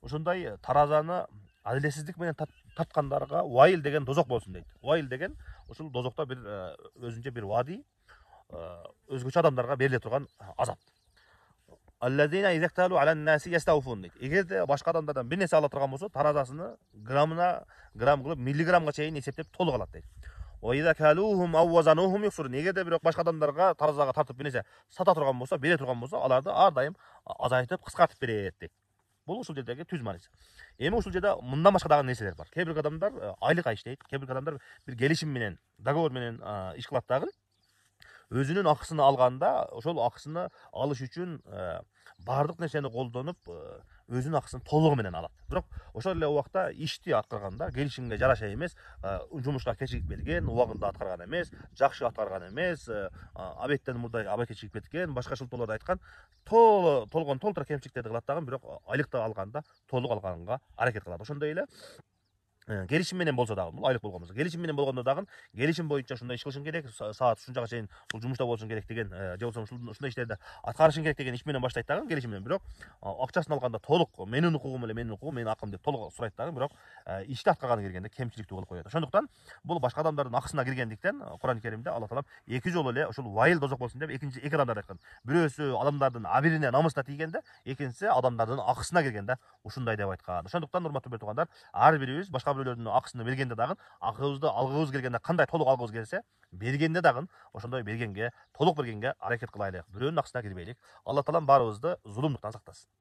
ошондой таразаны адилетсиздик менен тарткандарга вайыл деген дозок болсун дейт. Вайыл деген ушул дозокто бир өзүнчө бир вади, өзгөчө адамдарга бериле турган азап. Аллазина изакталу алан наси ястауфун дейт. Эгерде башка адамдардан бир нерсе ала турган болсо, таразасыны грамм кылып, миллиграммга чейин эсептеп толук алат дейт. Ва иза калухум ав вазанухум юксурун. Эгерде бирок башка адамдарга таразага тартып бир нерсе сата турган болсо, бере турган болсо, аларды ар дайым азайтып, кыскартып берет дейт. Бул ушул жердеги түз мааниси. Эми ушул жерде мындан башка дагы нерселер бар. Кээ бир адамдар айлыкка иштейт, кээ бир адамдар бир келишим менен, договор менен иш кылат дагы. Өзүнүн акысыны алганда, ошол акысыны алыш үчүн бардык нерсени колдонуп, өзүнүн акысын толугу менен алат. Бирок ошол эле убакта ишти аткарганда келишимге жараша эмес, жумушка кечигип келген, убагында аткарган эмес, жакшы аткарган эмес, абеттен мурда аба кечигип кеткен, башка шылтоолорду айткан толтура кемчиликтерди кылат дагы, бирок айлыкты алганда толук алганга аракет кылат. Ошондой эле келишим менен болсо дагы, бул айлык болгон болсо, келишим менен болгондо дагы келишим боюнча ушундай иш кылышың керек, саат ушунчага чейин бул жумушта болушуң керек деген, же болбосо ушундай иштерди аткарышың керек деген иш менен баштайт дагы келишим менен. Бирок акчасын алганда толук менин укугум эле менин укугум, менин акым деп толук сурайт дагы, бирок ишти аткарганы келгенде кемчиликтүү кылып коет. Ошондуктан бул башка адамдардын акысына киргендиктен Кур'ан-ы Керимде Алла таалам эки жолу эле ушул вайыл дозок болсун деп эки адамдарды айткан. Бирөөсү адамдардын абирине, намысына тийгенде, экинчиси адамдардын акысына киргенде ушундай деп айткан. Ошондуктан урматтуу бир туугандар, ар бирибиз башка бирөөлөрдүн акысына бергенде дагы акыбызды алгыбыз келгенде кандай толук алгыбыз келсе, бергенде дагы ошондой бергенге, толук бергенге аракет кылайлык. Бирөөнүн акысына кирбейлик. Алла таалам баарыбызды зулумдуктан сактасын.